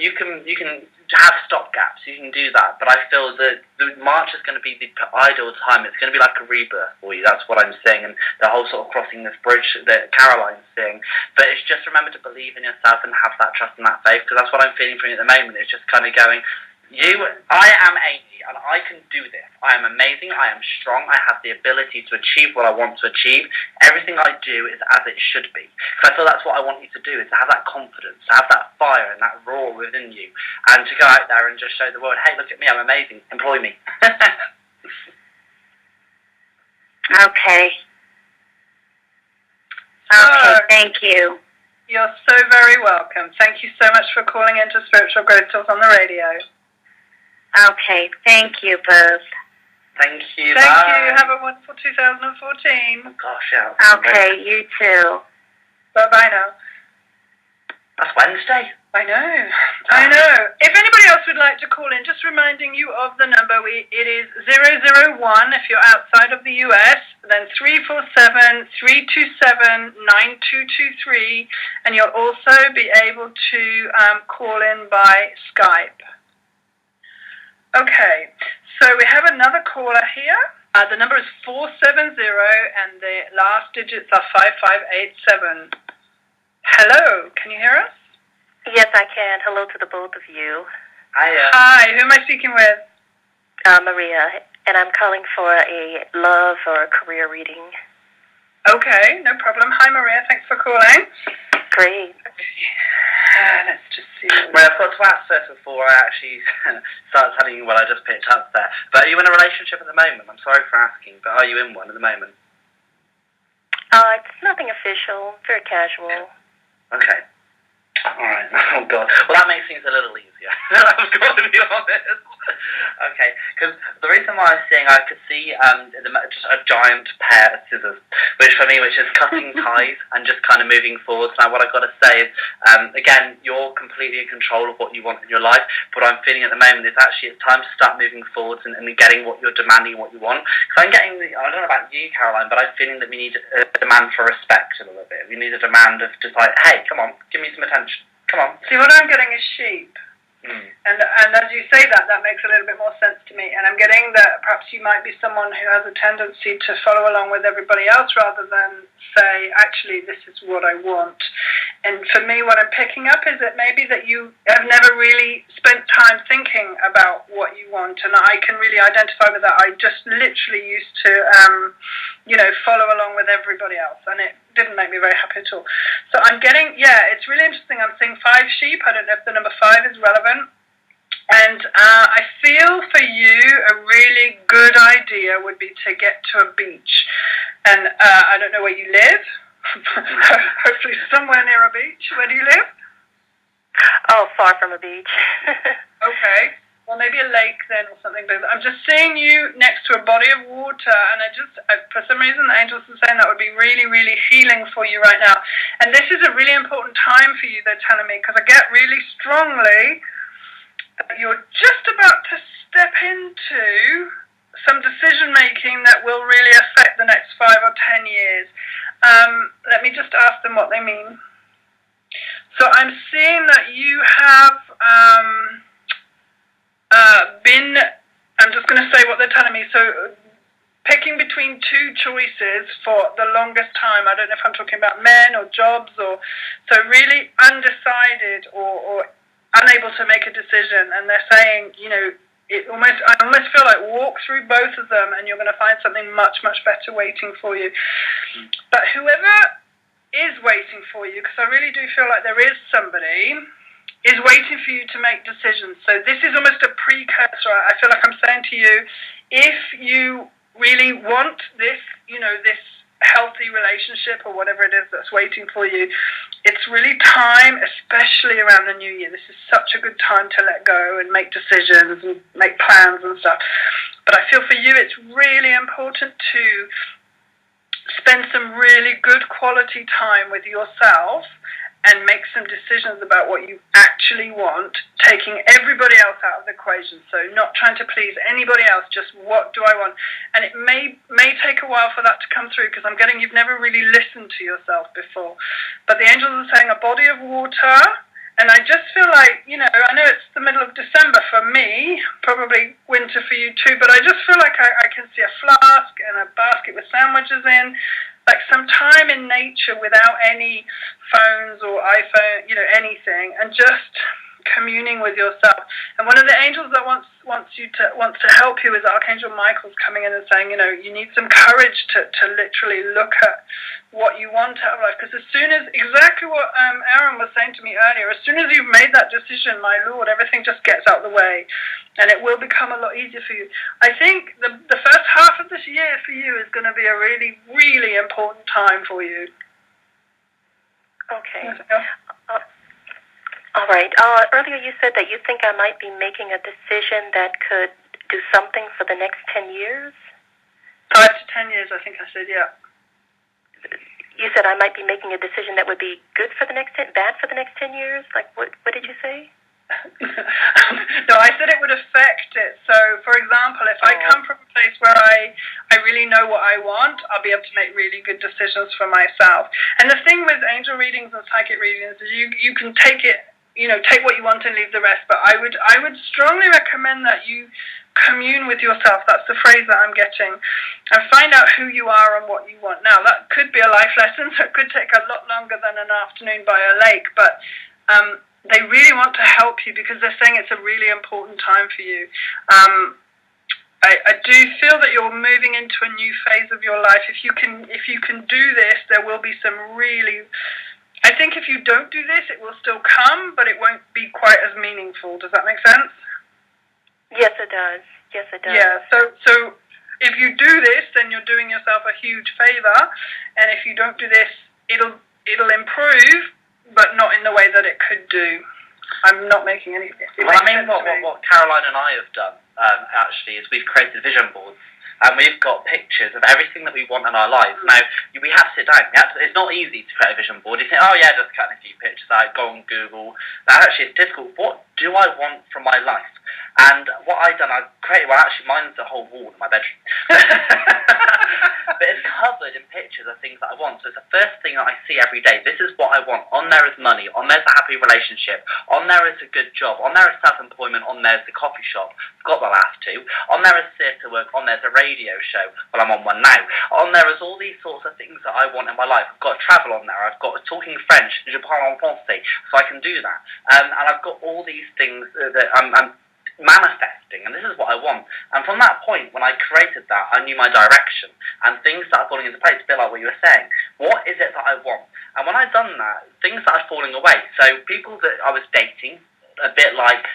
You can have stopgaps. You can do that. But I feel that March is going to be the ideal time. It's going to be like a rebirth for you. That's what I'm saying. And the whole sort of crossing this bridge that Caroline's saying. But it's just remember to believe in yourself and have that trust and that faith. Because that's what I'm feeling from you at the moment. It's just kind of going... I am Amy, and I can do this. I am amazing, I am strong, I have the ability to achieve what I want to achieve. Everything I do is as it should be. Because I feel that's what I want you to do, is to have that confidence, to have that fire and that roar within you, and to go out there and just show the world, hey, look at me, I'm amazing, employ me. Okay. Okay, thank you. You're so very welcome. Thank you so much for calling into Spiritual Growth Tools on the radio. Okay, thank you both. Thank you. Thank bye. you. Have a wonderful 2014. Oh, gosh, yeah. Okay, you too. Bye-bye now. That's Wednesday. I know. If anybody else would like to call in, just reminding you of the number, it is 001 if you're outside of the US, then 347-327-9223, and you'll also be able to call in by Skype. Okay, so we have another caller here. The number is 470, and the last digits are 5587. Hello, can you hear us? Yes, I can. Hello to the both of you. Hi, who am I speaking with? Maria, and I'm calling for a love or career reading. Okay, no problem. Hi, Maria. Thanks for calling. Great. Let's just see. Well, I've got to ask first before I actually start telling you what I just picked up there. But are you in a relationship at the moment? I'm sorry for asking, but are you in one at the moment? It's nothing official. Very casual. Okay. Alright. Oh, God. Well, that makes things a little easier. I've got to be honest. Okay. Because the reason why I could see just a giant pair of scissors, which is cutting ties and just kind of moving forwards. Now, what I've got to say is, again, you're completely in control of what you want in your life. But what I'm feeling at the moment is actually it's time to start moving forwards and getting what you're demanding, what you want. Because I don't know about you, Caroline, but I'm feeling that we need a demand for respect a little bit. We need a demand of just like, hey, come on, give me some attention. Come on. See, what I'm getting is sheep. And as you say that makes a little bit more sense to me. And I'm getting that perhaps you might be someone who has a tendency to follow along with everybody else rather than say, actually, this is what I want. And for me, what I'm picking up is that maybe that you have never really spent time thinking about what you want. And I can really identify with that. I just literally used to, follow along with everybody else. And it didn't make me very happy at all. So I'm getting, it's really interesting. I'm seeing 5 sheep. I don't know if the number 5 is relevant. And I feel for you a really good idea would be to get to a beach. And I don't know where you live. Hopefully somewhere near a beach. Where do you live? Oh, far from a beach. Okay. Well, maybe a lake then or something. But I'm just seeing you next to a body of water, and for some reason, the angels are saying that would be really, really healing for you right now. And this is a really important time for you, they're telling me, because I get really strongly that you're just about to step into some decision-making that will really affect the next 5 or 10 years. Let me just ask them what they mean. So I'm seeing that you have been I'm just going to say what they're telling me. So picking between two choices for the longest time. I don't know if I'm talking about men or jobs, or so really undecided or unable to make a decision. And they're saying, I almost feel like walk through both of them and you're going to find something much, much better waiting for you. But whoever is waiting for you, because I really do feel like there is somebody, is waiting for you to make decisions. So this is almost a precursor. I feel like I'm saying to you, if you really want this, this healthy relationship or whatever it is that's waiting for you, it's really time, especially around the new year. This is such a good time to let go and make decisions and make plans and stuff. But I feel for you it's really important to spend some really good quality time with yourself and make some decisions about what you actually want, taking everybody else out of the equation. So not trying to please anybody else, just what do I want? And it may take a while for that to come through, because I'm getting you've never really listened to yourself before. But the angels are saying a body of water, and I just feel like, I know it's the middle of December for me, probably winter for you too, but I just feel like I can see a flask and a basket with sandwiches in, like some time in nature without any phones or iPhone, anything, and just communing with yourself. And one of the angels that wants to help you is Archangel Michael's coming in and saying, you need some courage to literally look at what you want out of life. Because as soon as, exactly what Aaron was saying to me earlier, as soon as you've made that decision, my Lord, everything just gets out of the way. And it will become a lot easier for you. I think the first half of this year for you is going to be a really, really important time for you. Okay. All right. Earlier you said that you think I might be making a decision that could do something for the next 10 years? 5 to 10 years, I think I said, yeah. You said I might be making a decision that would be good for the next 10, bad for the next 10 years? Like, what did you say? No, I said it would affect it. So, for example, if I come from a place where I really know what I want, I'll be able to make really good decisions for myself. And the thing with angel readings and psychic readings is you can take it, take what you want and leave the rest. But I would strongly recommend that you commune with yourself. That's the phrase that I'm getting. And find out who you are and what you want. Now, that could be a life lesson, so it could take a lot longer than an afternoon by a lake. But they really want to help you, because they're saying it's a really important time for you. I do feel that you're moving into a new phase of your life. If you can do this, there will be some really... I think if you don't do this, it will still come, but it won't be quite as meaningful. Does that make sense? Yes, it does. Yes, it does. Yeah, so if you do this, then you're doing yourself a huge favor, and if you don't do this, it'll improve, but not in the way that it could do. I'm not making any... What Caroline and I have done, actually, is we've created vision boards. And we've got pictures of everything that we want in our lives. Now, we have to sit down. It's not easy to create a vision board. You think, just cut a few pictures out, go on Google. Now, actually, it's difficult. What do I want from my life? And what I've done, I've created, mine's the whole wall in my bedroom. But it's covered in pictures of things that I want. So it's the first thing that I see every day. This is what I want. On there is money. On there's a happy relationship. On there is a good job. On there is self-employment. On there's the coffee shop. Got the last two. On there is theatre work. On there's a radio show. Well, I'm on one now. On there is all these sorts of things that I want in my life. I've got travel on there. I've got talking French. Je parle en français. So I can do that. And I've got all these things that I'm manifesting, and this is what I want. And from that point, when I created that, I knew my direction, and things started falling into place, a bit like what you were saying. What is it that I want? And when I'd done that, things started falling away. So people that I was dating, a bit like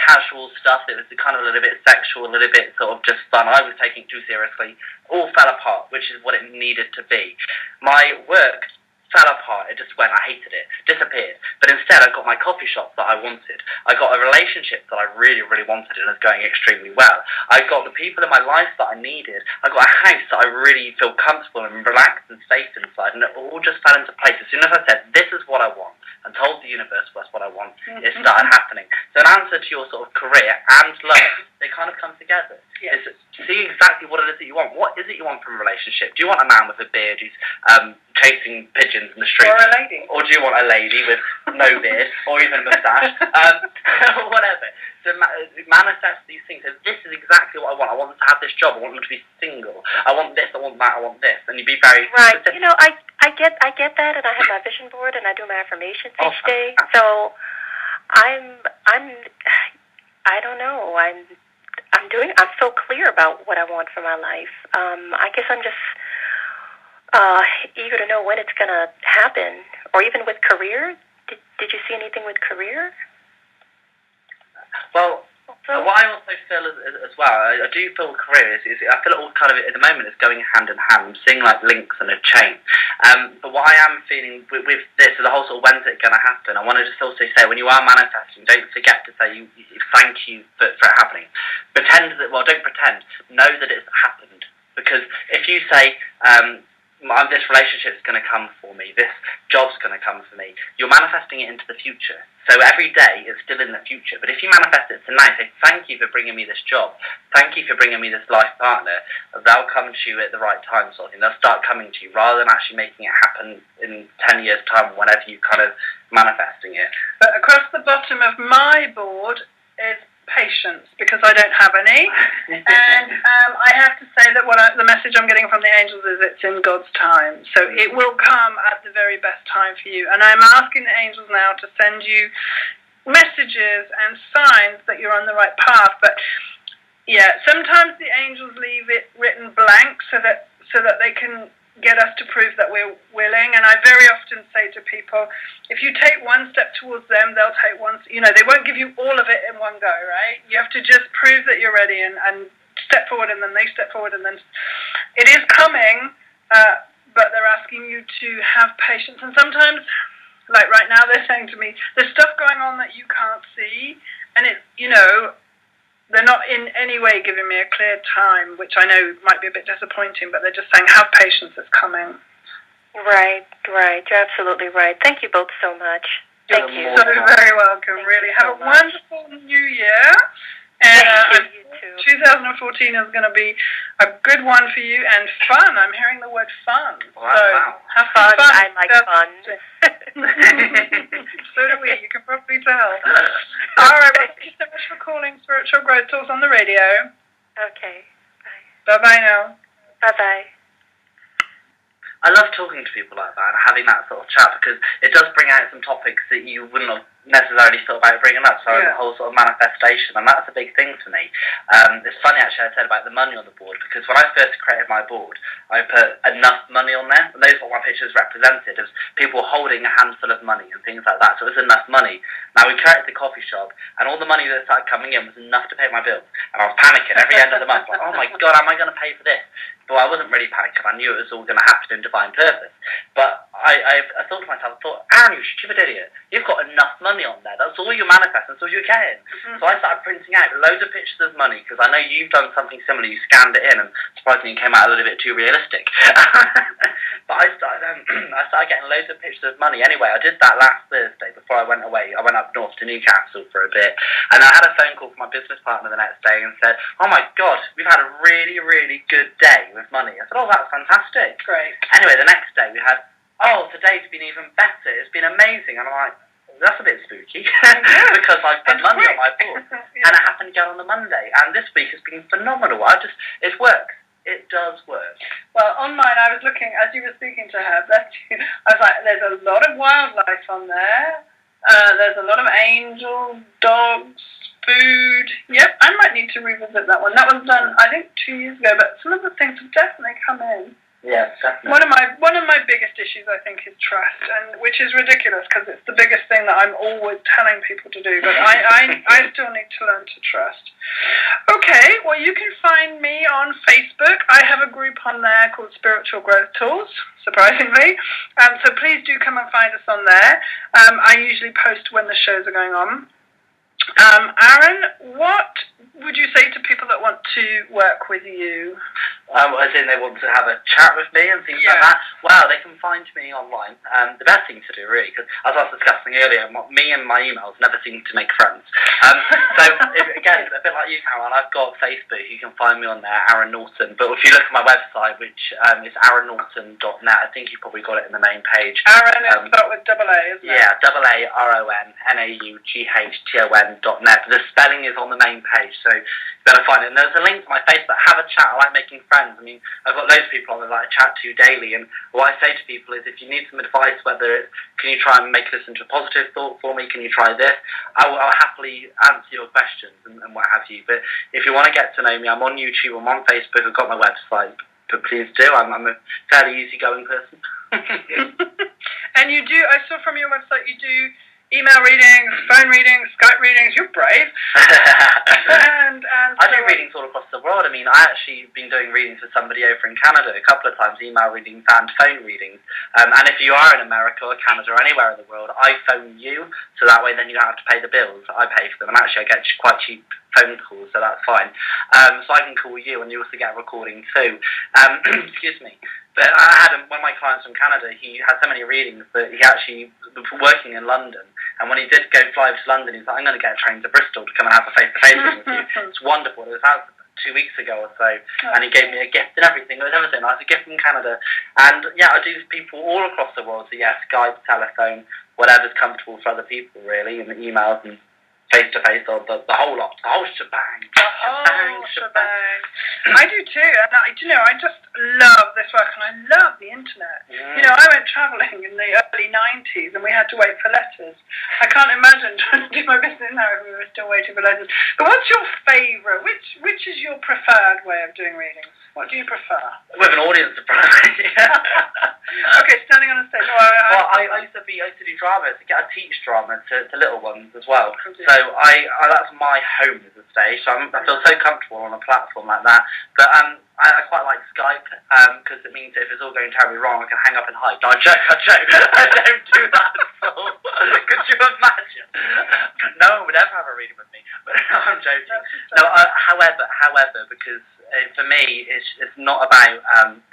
casual stuff, it was kind of a little bit sexual, a little bit sort of just fun, I was taking it too seriously, all fell apart, which is what it needed to be. My work fell apart, it just went, I hated it, disappeared. But instead I got my coffee shop that I wanted. I got a relationship that I really, really wanted and is going extremely well. I got the people in my life that I needed. I got a house that I really feel comfortable and relaxed and safe inside, and it all just fell into place. As soon as I said, this is what I want, and told the universe that's what I want, it started happening. So in answer to your sort of career and love, they kind of come together. Yes. It's see exactly what it is that you want. What is it you want from a relationship? Do you want a man with a beard who's chasing pigeons in the street? Or a lady. Or do you want a lady with no beard or even a moustache? Whatever. So manifest these things. So this is exactly what I want. I want them to have this job. I want them to be single. I want this. I want that. I want this. And you be very right. specific. You know, I get that, and I have my vision board, and I do my affirmations each day. So I don't know. I'm so clear about what I want for my life. I guess I'm just eager to know when it's going to happen, or even with career. Did you see anything with career? Well, what I also feel as well, I do feel career is I feel it all kind of at the moment is going hand in hand. I'm seeing like links in a chain. But what I am feeling with this is the whole sort of when's it going to happen. I want to just also say when you are manifesting, don't forget to say you thank you for it happening. Don't pretend. Know that it's happened, because if you say this relationship's going to come for me, this job's going to come for me, you're manifesting it into the future. So every day is still in the future. But if you manifest it tonight, say, thank you for bringing me this job, thank you for bringing me this life partner, they'll come to you at the right time, sort of thing. They'll start coming to you, rather than actually making it happen in 10 years' time, whenever you kind of manifesting it. But across the bottom of my board is patience, because I don't have any. And I have to say that the message I'm getting from the angels is it's in God's time. So it will come at the very best time for you. And I'm asking the angels now to send you messages and signs that you're on the right path. But yeah, sometimes the angels leave it written blank so that they can get us to prove that we're willing. And I very often say to people, if you take one step towards them, they'll take one. They won't give you all of it in one go, right? You have to just prove that you're ready and step forward, and then they step forward, and then it is coming, but they're asking you to have patience. And sometimes, like right now, they're saying to me, there's stuff going on that you can't see, and they're not in any way giving me a clear time, which I know might be a bit disappointing, but they're just saying, have patience, it's coming. Right. You're absolutely right. Thank you both so much. Thank you. So very welcome, really. Have a wonderful new year. And you too. 2014 is going to be a good one for you, and fun. I'm hearing the word fun. Wow, so have fun. I like fun. So do we. You can probably tell. All right. Well, thank you so much for calling Spiritual Growth Tools on the radio. Okay. Bye. Bye-bye now. Bye-bye. I love talking to people like that and having that sort of chat, because it does bring out some topics that you wouldn't have necessarily thought about bringing up. So the whole sort of manifestation, and that's a big thing for me. It's funny actually I said about the money on the board, because when I first created my board, I put enough money on there, and those are what my pictures represented, as people holding a handful of money and things like that. So it was enough money. Now we created the coffee shop, and all the money that started coming in was enough to pay my bills, and I was panicking every end of the month, like, oh my god, am I going to pay for this? But I wasn't really panicking. I knew it was all going to happen in divine purpose. But I thought to myself, Aaron, you stupid idiot. You've got enough money on there. That's all you're manifesting. That's all you're getting. Mm-hmm. So I started printing out loads of pictures of money, because I know you've done something similar. You scanned it in, and surprisingly it came out a little bit too realistic. But I started getting loads of pictures of money. Anyway, I did that last Thursday before I went away. I went up north to Newcastle for a bit, and I had a phone call from my business partner the next day and said, oh my god, we've had a really, really good day with money. I said, oh, that's fantastic. Great. Anyway, the next day we had, oh, today's been even better. It's been amazing. And I'm like, that's a bit spooky, because I've put money on my board. And it happened again on the Monday. And this week has been phenomenal. It works. It does work. Well, on mine, I was looking, as you were speaking to her, I was like, there's a lot of wildlife on there. There's a lot of angels, dogs, food. Yep, I might need to revisit that one. That was done, I think, 2 years ago, but some of the things have definitely come in. Yeah, definitely. One of my biggest issues, I think, is trust, and which is ridiculous, because it's the biggest thing that I'm always telling people to do, but I still need to learn to trust. Okay, well, you can find me on Facebook. I have a group on there called Spiritual Growth Tools, surprisingly, so please do come and find us on there. I usually post when the shows are going on. Aaron, what would you say to people that want to work with you? As in they want to have a chat with me and things like that? Wow, they can find me online. The best thing to do, really, because as I was discussing earlier, me and my emails never seem to make friends. Again, a bit like you, Caroline, I've got Facebook. You can find me on there, Aaron Naughton. But if you look at my website, which is aaronnaughton.net, I think you've probably got it in the main page. Aaron is spelled with double A, isn't it? Yeah, AARONNAUGHTON.net. But the spelling is on the main page, so you better find it. And there's a link to my Facebook. Have a chat. I like making friends. I mean, I've got loads of people on there that I chat to daily, and what I say to people is, if you need some advice, whether it's, can you try and make this into a positive thought for me, can you try this, I'll happily answer your questions and what have you. But if you want to get to know me, I'm on YouTube, I'm on Facebook, I've got my website, but please do. I'm a fairly easygoing person. And you do, I saw from your website, you do email readings, phone readings, Skype readings. You're brave. and I do readings all across the world. I mean, I actually been doing readings for somebody over in Canada a couple of times, email readings and phone readings. And if you are in America or Canada or anywhere in the world, I phone you, so that way then you don't have to pay the bills. I pay for them. And actually, I get quite cheap phone calls, so that's fine. So I can call you, and you also get a recording too. Excuse me. But I had one of my clients from Canada. He had so many readings that he actually was working in London. And when he did go fly to London, he's like, I'm going to get a train to Bristol to come and have a face-to-face with you. It's wonderful. It was out 2 weeks ago or so, and he gave me a gift and everything. It was everything. Like, a gift from Canada. And yeah, I do people all across the world. So yeah, Skype, telephone, whatever's comfortable for other people, really, and emails and face-to-face, or the whole lot, the whole shebang. Shebang. I do too, and I just love this work, and I love the internet. Yeah. You know, I went travelling in the early 90s, and we had to wait for letters. I can't imagine trying to do my business now if we were still waiting for letters. But what's your favourite? Which is your preferred way of doing readings? What do you prefer? With an audience, probably. Okay, standing on a stage. I used to do drama. I teach drama to little ones as well. So that's my home as a stage. So I feel so comfortable on a platform like that. But I quite like Skype because it means if it's all going terribly wrong, I can hang up and hide. No, I joke. I don't do that at all. Could you imagine? No one would ever have a reading with me. But I'm joking. No, however, because for me, it's not about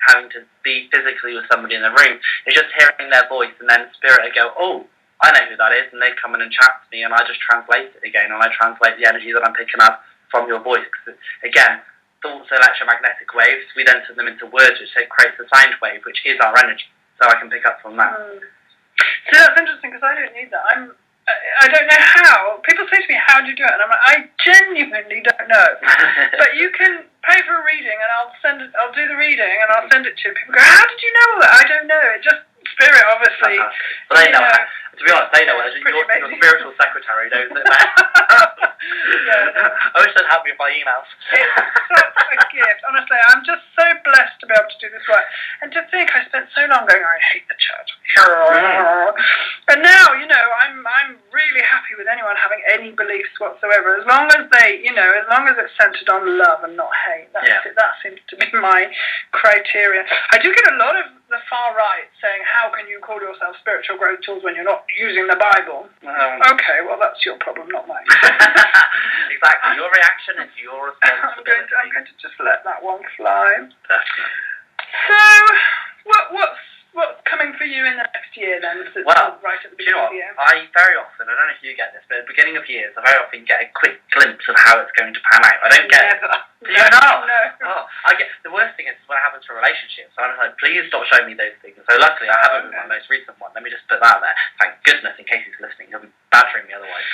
having to be physically with somebody in the room. It's just hearing their voice, and then spirit would go, oh, I know who that is, and they come in and chat to me, and I just translate it again, and I translate the energy that I'm picking up from your voice. Because, again, thoughts are electromagnetic waves. We then turn them into words, which creates a sound wave, which is our energy. So I can pick up from that. So that's interesting, because I don't need that. I don't know how. People say to me, how do you do it? And I'm like, I genuinely don't know. But you can pay for a reading, and I'll do the reading, and I'll send it to you. People go, how did you know all that? I don't know. It just, spirit, obviously. Well, they know. To be honest, they know it. Your spiritual secretary knows it. I wish they'd help me with my emails. It's such a gift. Honestly, I'm just so blessed to be able to do this work. And to think I spent so long going, I hate the church. And now, I'm really happy with anyone having any beliefs whatsoever, as long as it's centered on love and not hate. That seems to be my criteria. I do get a lot of the far right saying, how can you call yourself spiritual growth tools when you're not using the Bible? Okay, well, that's your problem, not mine. Exactly. Your reaction is your responsibility. I'm going to just let that one fly. Definitely. So, what's coming for you in the next year then? Well, right at the beginning of the year. I very often, I don't know if you get this, but at the beginning of years, I very often get a quick glimpse of how it's going to pan out. I don't get Never. Do you know? No. Oh, I get the worst thing is when it happens to relationships. So I'm like, please stop showing me those things. So luckily, I haven't with my most recent one. Let me just put that there. Thank goodness, in case he's listening, he'll be badgering me otherwise.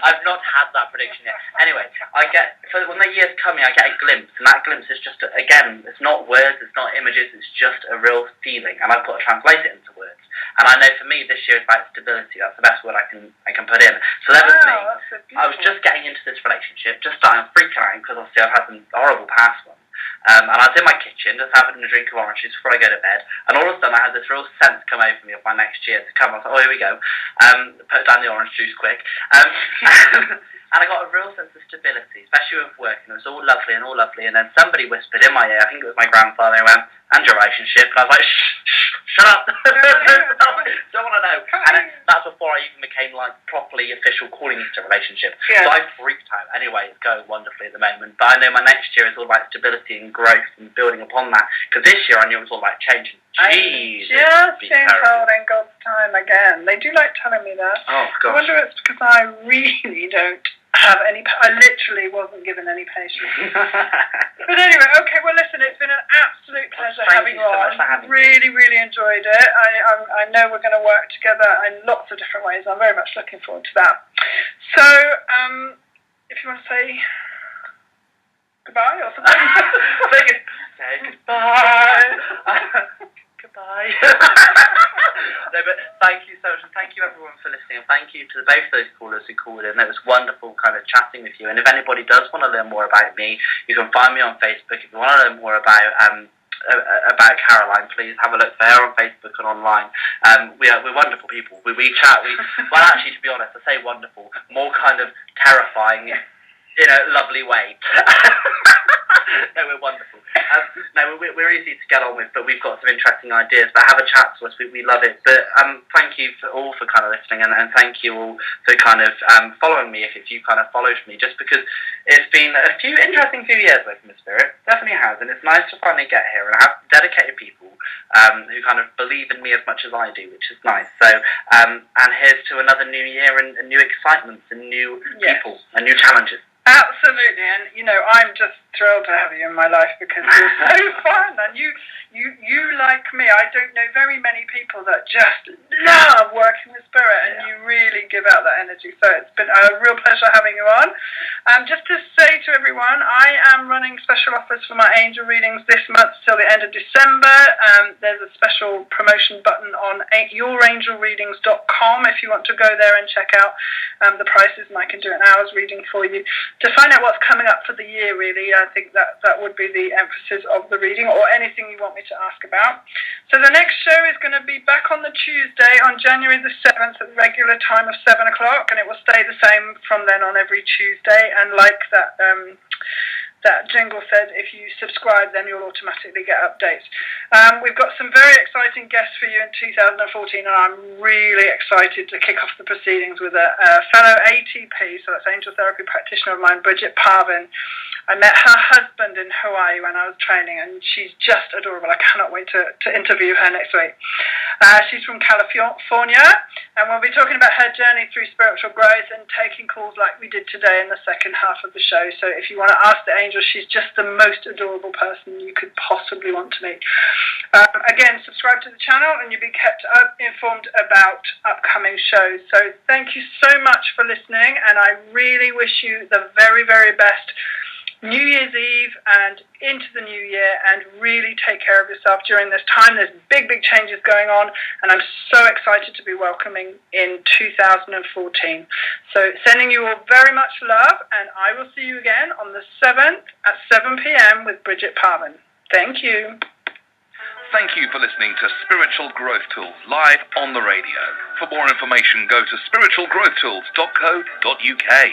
I've not had that prediction yet. Anyway, so when the year's coming, I get a glimpse, and that glimpse is just again, it's not words, it's not images, it's just a real feeling, and I've got to translate it into words. And I know for me, this year is about stability. That's the best word I can put in. So that was me. I was just getting into this relationship, just starting freaking out because obviously I've had some horrible past ones. And I was in my kitchen, just having a drink of orange juice before I go to bed. And all of a sudden, I had this real sense come over me of my next year to come. I was like, oh, here we go. Put down the orange juice quick. And I got a real sense of stability, especially with work. And it was all lovely. And then somebody whispered in my ear, I think it was my grandfather, who went, and your relationship. And I was like, shut up. Don't want to know. And then that's before I even became like properly official calling it a relationship. Yeah. So I freaked out. Anyway, it's going wonderfully at the moment. But I know my next year is all about stability and growth and building upon that. Because this year I knew it was all about change. Jesus, just been told in God's time again. They do like telling me that. Oh, gosh. I wonder if it's because I really don't have any. I literally wasn't given any patience. But anyway, okay. Well, listen, it's been an absolute pleasure having you on. Really, really enjoyed it. I know we're going to work together in lots of different ways. I'm very much looking forward to that. So, if you want to say goodbye or something, say goodbye. Goodbye. No, but thank you so much, and thank you everyone for listening, and thank you to both those callers who called in. It was wonderful kind of chatting with you. And if anybody does want to learn more about me, you can find me on Facebook. If you want to learn more about Caroline, please have a look for her on Facebook and online. We're wonderful people. We chat. Well, actually, to be honest, I say wonderful, more kind of terrifying in a lovely way. No, we're wonderful. No, we're easy to get on with, but we've got some interesting ideas. But have a chat to us. We love it. But thank you all for kind of listening, and thank you all for kind of following me if you kind of followed me. Just because it's been a few interesting years away from the Spirit. Definitely has, and it's nice to finally get here and have dedicated people who kind of believe in me as much as I do, which is nice. So, and here's to another new year and new excitements and new people and new challenges. Absolutely, and I'm just thrilled to have you in my life because you're so fun, and you like me. I don't know very many people that just love working with Spirit, and you really give out that energy. So it's been a real pleasure having you on. Just to say to everyone, I am running special offers for my angel readings this month till the end of December. There's a special promotion button on yourangelreadings.com if you want to go there and check out the prices, and I can do an hour's reading for you. To find out what's coming up for the year, really, I think that would be the emphasis of the reading, or anything you want me to ask about. So the next show is going to be back on the Tuesday, on January the 7th, at the regular time of 7 o'clock, and it will stay the same from then on every Tuesday. And like that jingle said, if you subscribe, then you'll automatically get updates. We've got some very exciting guests for you in 2014, and I'm really excited to kick off the proceedings with a fellow ATP, so that's angel therapy practitioner of mine, Bridget Parvin. I met her husband in Hawaii when I was training, and she's just adorable. I cannot wait to interview her next week. She's from California, and we'll be talking about her journey through spiritual growth and taking calls like we did today in the second half of the show. So if you want to ask the angel, she's just the most adorable person you could possibly want to meet. Again, subscribe to the channel and you'll be kept informed about upcoming shows. So thank you so much for listening, and I really wish you the very, very best New Year's Eve and into the new year, and really take care of yourself during this time. There's big changes going on, and I'm so excited to be welcoming in 2014. So sending you all very much love, and I will see you again on the 7th at 7 p.m. with Bridget Parvin. Thank you. Thank you for listening to Spiritual Growth Tools live on the radio. For more information, go to spiritualgrowthtools.co.uk.